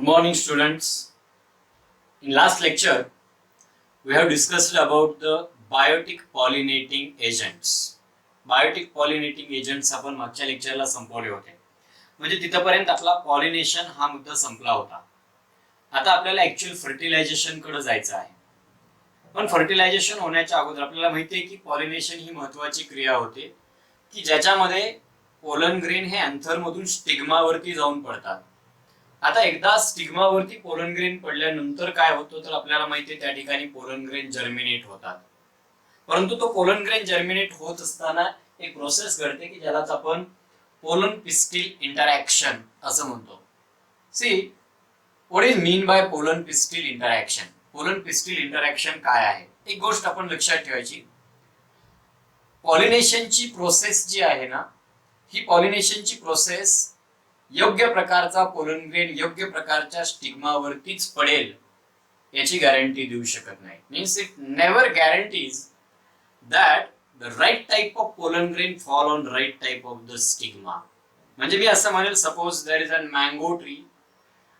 morning, students. In last lecture, we have discussed about the biotic pollinating agents. Biotic pollinating agents आपण मागच्या लेक्चरला संपवले होते. म्हणजे तिथपर्यंत आपला पॉलिनेशन हा मुद्दा संपला होता. आता आपल्याला ऍक्च्युअल फर्टिलायझेशन कडे जायचं आहे. पण फर्टिलायझेशन होण्याच्या अगोदर आपल्याला माहिती आहे की पॉलिनेशन ही महत्त्वाची क्रिया होते की ज्याच्यामध्ये पोलन ग्रेन हे अँथर मधून स्टिग्मावरती जाऊन पडतात. आता एकदा स्टिग्मावरती पोलन ग्रेन पडल्यानंतर काय होतं तर आपल्याला माहिती आहे त्या ठिकाणी पोलन ग्रेन जर्मिनेट होतात. परंतु तो पोलन ग्रेन जर्मिनेट होत असताना एक प्रोसेस घडते की ज्यालाच आपण पोलन पिस्टिल इंटरॅक्शन असं म्हणतो. C what is mean by pollen pistil interaction. Pollen pistil interaction काय आहे? एक गोष्ट आपण लक्षात ठेवायची, पॉलिनेशनची प्रोसेस जी आहे ना, ही पॉलिनेशनची प्रोसेस योग्य प्रकारचा पोलन ग्रेन योग्य प्रकारच्या स्टिग्मावरतीच पडेल याची गॅरंटी देऊ शकत नाही. Means it never guarantees that the right type of pollen grain fall on right type of the stigma. म्हणजे मी असं म्हणेल, suppose there is an mango tree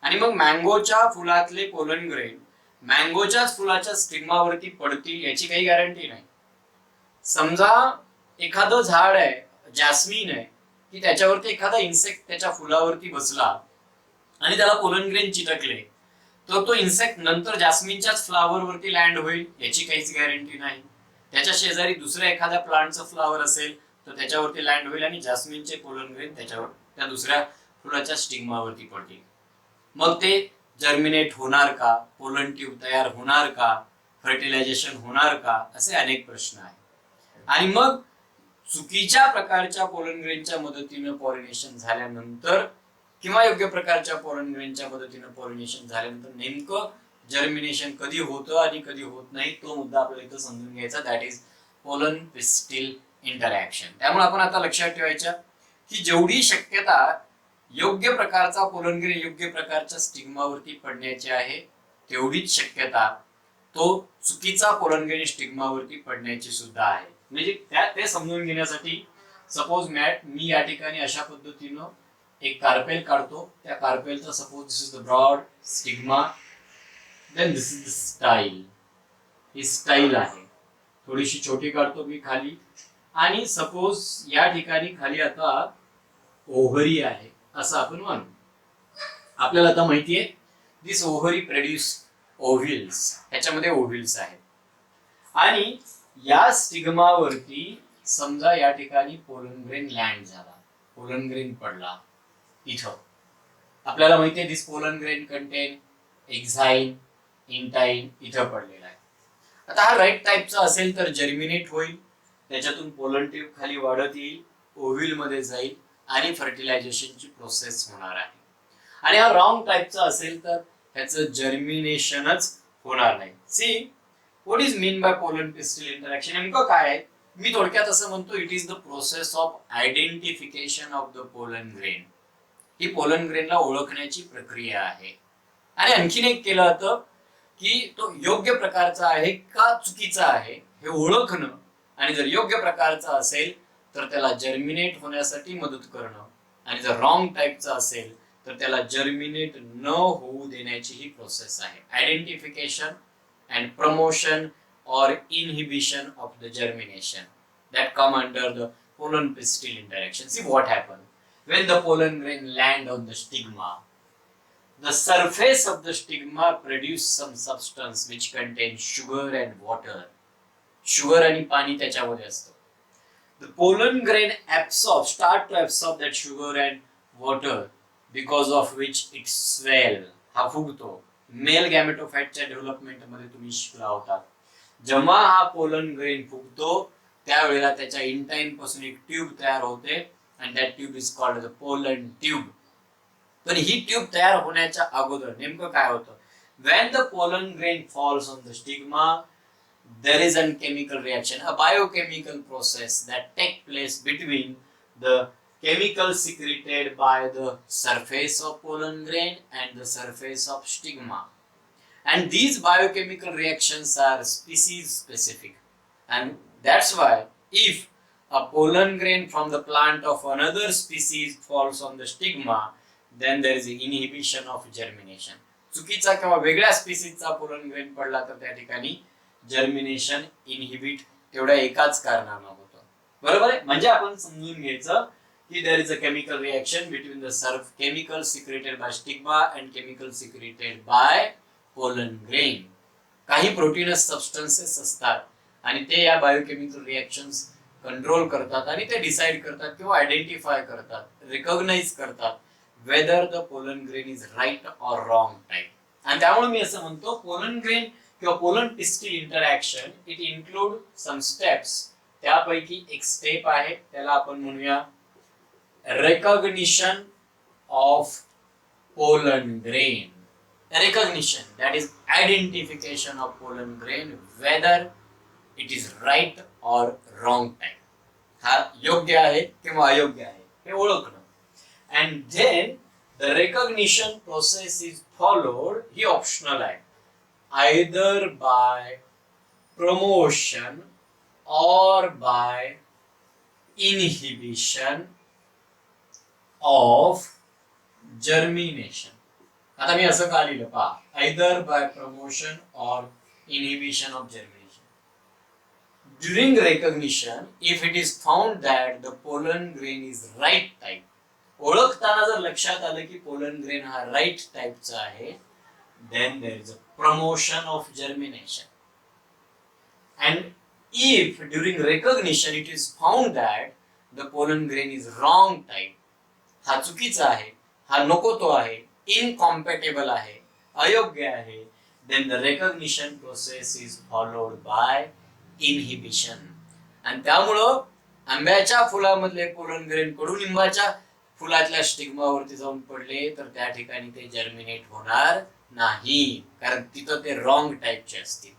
आणि मग मँगोच्या फुलातले पोलन ग्रेन मँगोच्याच फुलाच्या स्टिग्मावरती पडतील याची काही गॅरंटी नाही. समजा एखादं झाड आहे, जॅस्मिन आहे, की त्याच्यावरती एखादा इन्सेक्ट त्याच्या फुलावरती बसला आणि त्याला पोलन ग्रेन चिटकले तर तो इन्सेक्ट नंतर जॅस्मिनच्याच फ्लावर वरती लँड होईल याची काहीच गॅरंटी नाही. त्याच्या शेजारी दुसऱ्या एखाद्या प्लांटचं फ्लावर असेल तर त्याच्यावरती लँड होईल आणि जॅस्मिनचे पोलन ग्रेन त्याच्यावर त्या दुसऱ्या फुलाच्या स्टिग्मावरती पडतील. मग ते जर्मिनेट होणार का, पोलन ट्यूब तयार होणार का, फर्टिलायझेशन होणार का, असे अनेक प्रश्न आहेत. आणि मग चुकीच्या प्रकारच्या पोलन ग्रेनच्या मदतीने पॉलिनेशन झाल्यानंतर किंवा योग्य प्रकारच्या पोलन ग्रेनच्या मदतीने पॉलिनेशन झाल्यानंतर नेमकं जर्मिनेशन कधी होतं आणि कधी होत नाही तो मुद्दा आपल्याला इथं समजून घ्यायचा. That is pollen pistil interaction. त्यामुळे आपण आता लक्षात ठेवायच्या की जेवढी शक्यता योग्य प्रकारचा पोलन ग्रेन योग्य प्रकारच्या स्टिग्मावरती पडण्याची आहे तेवढीच शक्यता तो चुकीचा पोलन ग्रेन स्टिग्मावरती पडण्याची सुद्धा आहे. म्हणजे ते समजून घेण्यासाठी सपोज मी या ठिकाणी अशा पद्धतीनं एक कार्पेल काढतो. त्या कार्पेलचा suppose this is the broad stigma, then this is the style. ही स्टाईल आहे, थोडीशी छोटी काढतो मी खाली आणि सपोज या ठिकाणी खाली आता ओव्हरी आहे असं आपण म्हणू. आपल्याला आता माहितीये दिस ओव्हरी प्रोड्यूस ओव्हिल्स, ह्याच्यामध्ये ओव्हिल्स आहेत आणि या स्टिग्मावरती समजा या ठिकाणी पोलन ग्रेन लँड झाला, पोलन ग्रेन पडला. इथं आपल्याला माहितीये दिस पोलन ग्रेन कंटेन एक्झाईन, इंटाईन इथं पडलेला आहे. आता हा राईट टाइपचा असेल तर जर्मिनेट होईल, त्याच्यातून पोलन ट्यूब खाली वाढत येईल, ओव्हिल मध्ये जाईल आणि फर्टिलायझेशनची प्रोसेस होणार आहे. आणि हा रॉंग टाइपचा असेल तर ह्याचं जर्मिनेशनच होणार नाही. See what is mean by pollen pistil interaction नेमकं काय आहे? मी थोडक्यात असं म्हणतो, it is the process of identification of the pollen grain. ही पोलन ग्रेनला ओळखण्याची प्रक्रिया आहे. आणि आणखीन एक केलं होतं की तो योग्य प्रकारचा आहे का चुकीचा आहे हे ओळखणं आणि जर योग्य प्रकारचा असेल तर त्याला जर्मिनेट होण्यासाठी मदत करणं आणि जर रॉंग टाइपचा असेल तर त्याला जर्मिनेट न होऊ देण्याची ही प्रोसेस आहे. Identification and promotion or inhibition of the germination that come under the pollen pistil interaction. See what happens when the pollen grain land on the stigma. The surface of the stigma produce some substance which contains sugar and water. Sugar आणि पाणी त्याच्यामध्ये असतं. The pollen grain start to absorb that sugar and water because of which it swell. हा फुगतो. Mail गॅमेटोफाइटच्या development मध्ये तुम्ही शिकला होता. जेव्हा हा पोलन ग्रेन फुगतो त्यावेळेला त्याच्या इंटाईन पासून एक ट्यूब तयार होते आणि त्या tube is called the pollen tube. पण ही ट्यूब तयार होण्याच्या अगोदर नेमकं काय होतं? When the pollen grain falls on the stigma there is an chemical reaction, a biochemical process that take place between the chemical secreted by the surface of pollen grain and the surface of stigma, and these biochemical reactions are species specific, and that's why if a pollen grain from the plant of another species falls on the stigma, then there is inhibition of germination. चुकीचा किंवा वेगळ्या स्पीसीजचा pollen grain पडला तर त्या ठिकाणी germination inhibit तेवढ्या एकाच कारणानं होतं. बरोबर आहे. म्हणजे आपण समजून घ्यायचं की there is a chemical reaction between the chemical secreted by stigma and chemical secreted by pollen grain. काही प्रोटीनस सबस्टन्सेस असतात आणि ते या बायोकेमिकल रिएक्शन्स कंट्रोल करतात आणि ते डिसाइड करतात किंवा आयडेंटिफाय करतात, रिकॉग्नाइज करतात whether the pollen grain is right or wrong type. आणि त्यामुळे मी असं म्हणतो पोलन ग्रेन किंवा pollen pistil interaction it include some steps. त्यापैकी एक स्टेप आहे त्याला आपण म्हणूया recognition of pollen grain. Recognition, that is identification of pollen grain, whether it is right or wrong type. हा योग्य आहे किंवा अयोग्य आहे हे ओळखणं. And then the recognition process is followed, he optional आहे, either by promotion or by inhibition of germination. आता मी असं का लिहिलं पहा, either by promotion or inhibition of germination. During recognition, if it is found that the pollen grain is right type, ओळखताना जर लक्षात आलं की pollen grain हा right टाइपचा आहे, then there is a promotion of germination. And if during recognition it is found that the pollen grain is wrong type, हा चुकीचा आहे, हा नको तो आहे, इनकॉम्पॅटेबल आहे, अयोग्य आहे, then the recognition process is followed by inhibition. आणि त्यामुळं आंब्याच्या फुलामधले पोलन ग्रेन कडुलिंबाच्या फुलातल्या स्टिग्मावरती जाऊन पडले तर त्या ठिकाणी ते जर्मिनेट होणार नाही, कारण तिथं ते रॉंग टाइपचे असतील.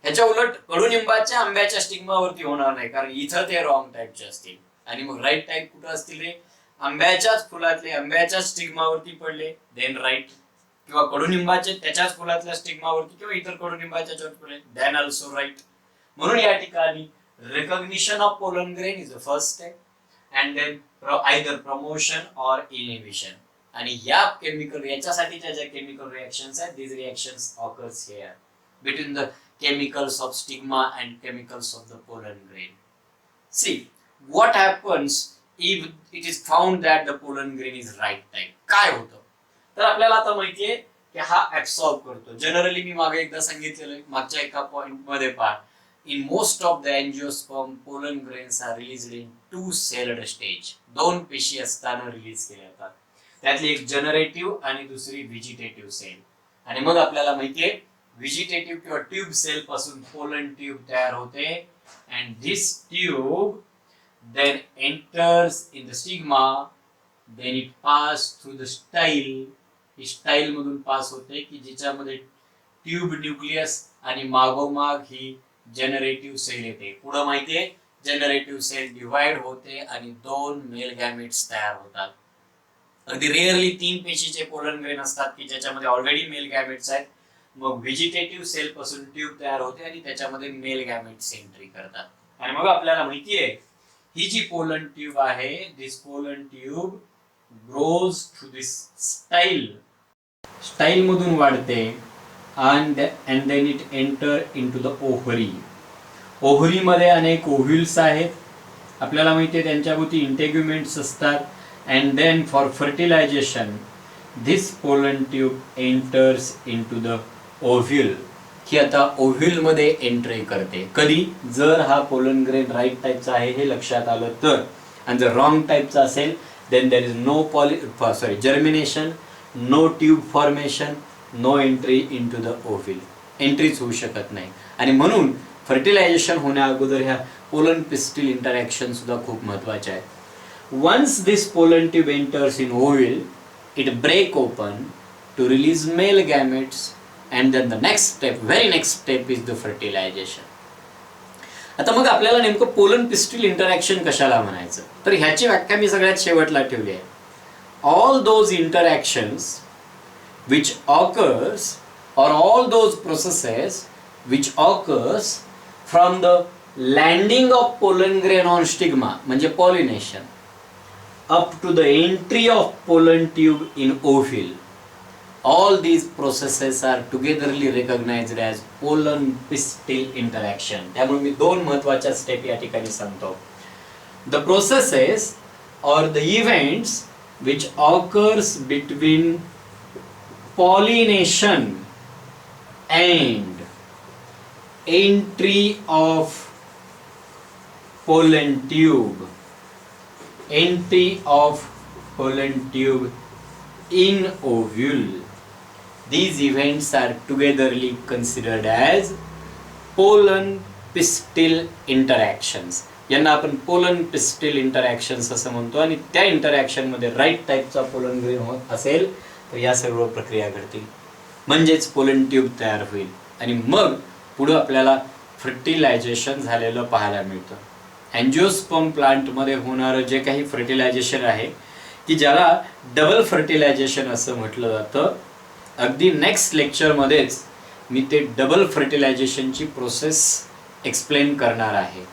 ह्याच्या उलट कडुलिंबाच्या आंब्याच्या स्टिग्मावरती होणार नाही, कारण इथं ते रॉंग टाइपचे असतील. आणि मग राईट टाइप कुठं असतील रे? आंब्याच्याच फुलातले आंब्याच्याच स्टिग्मावरती पडले देन राईट, किंवा कडुनिंबाचे त्याच्याच फुलातल्या स्टिग्मावरती किंवा इतर कडुनिंबाच्या पडले देन ऑल्सो राईट. म्हणून या ठिकाणी recognition of pollen grain is the first step and then either promotion or inhibition. आणि या केमिकल याच्यासाठीच्या ज्या केमिकल रिएक्शन्स आहेत, these reactions occurs here between the chemicals of stigma and chemicals of the pollen grain. See what happens if it is found that the pollen grain is right type. काय होतं तर आपल्याला आता माहितीये की हा absorb करतो. जनरली मी मागे एकदा सांगितलेलं मागच्या एका पॉइंट मध्ये पहा, in most of the angiosperm pollen grains are released in two celled stage. दोन पेशी असताना रिलीज केल्या जातात, त्यातली एक जनरेटिव्ह आणि दुसरी व्हेजिटेटिव्ह सेल. आणि मग आपल्याला माहितीये व्हेजिटेटिव्ह किंवा ट्यूब सेल पासून पोलन ट्यूब तयार होते and this tube then enters in the stigma, then it pass through the style. He style मधून पास होते की ज्याच्यामध्ये ट्यूब न्यूक्लियस आणि मागोमाग ही जनरेटिव्ह सेल येते. पुढे माहितीये जनरेटिव्ह सेल डिवाइड होते आणि दोन मेल गॅमेट्स तयार होतात. अगदी रेअरली 3 पेशीचे पोलन ग्रेन असतात की ज्याच्यामध्ये ऑलरेडी मेल गॅमेट्स आहेत. मग व्हेजिटेटिव्ह सेल पासून ट्यूब तयार होते आणि त्याच्यामध्ये मेल गॅमेट्स एंट्री करतात. आणि मग आपल्याला माहितीये ही जी पोलन ट्यूब आहे, दिस पोलन ट्यूब ग्रोज थ्रू दिस स्टाईल मधून वाढते and then it enter into the ovary. Ovary मध्ये अनेक ओव्ह्युल्स आहेत, आपल्याला माहिती आहे त्यांच्याभोवती इंटेग्युमेंट्स असतात. And then for fertilization this pollen tube enters into the ovule. ही आता ओव्ह्युल मध्ये एंट्री करते. कधी? जर हा पोलन ग्रेन राईट टाइपचा आहे हे लक्षात आलं तर. आणि जर रॉंग टाइपचा असेल then there is no germination, no tube formation, no entry into the ovule. एंट्रीच होऊ शकत नाही. आणि म्हणून फर्टिलायझेशन होण्या अगोदर ह्या पोलन पिस्टिल इंटरॅक्शन सुद्धा खूप महत्वाचे आहे. Once this pollen tube enters in ovule it break open to release male gametes and then the next step, very next step is the fertilization. आता मग आपल्याला नेमकं पोलन पिस्टिल इंटरॅक्शन कशाला म्हणायचं तर ह्याची व्याख्या मी सगळ्यात शेवटला ठेवली आहे. All those interactions which occurs or all those processes which occurs from the landing of pollen grain on stigma म्हणजे pollination up to the entry of pollen tube in ovule. All these processes are togetherly recognized as pollen pistil interaction. त्यामुळे मी दोन महत्त्वाच्या step या ठिकाणी सांगतो. The processes or the events which occurs between pollination and entry of pollen tube in ovule. These events are togetherly considered as pollen pistil interactions. यांना आपण pollen pistil interactions असं म्हणतो. आणि त्या इंटरॅक्शन मध्ये राईट टाईपचा पोलन ग्रेन होत असेल तर या सर्व प्रक्रिया घडतील, म्हणजेच पोलन ट्यूब तयार होईल आणि मग पुढे आपल्याला फर्टिलायझेशन झालेलं पाहायला मिळतं. अँजिओस्पर्म प्लांटमध्ये होणारं जे काही फर्टिलायझेशन आहे की ज्याला डबल फर्टिलायझेशन असं म्हटलं जातं. अगदी नेक्स्ट लेक्चरमध्येच मी ते डबल फर्टिलायझेशनची प्रोसेस एक्सप्लेन करणार आहे.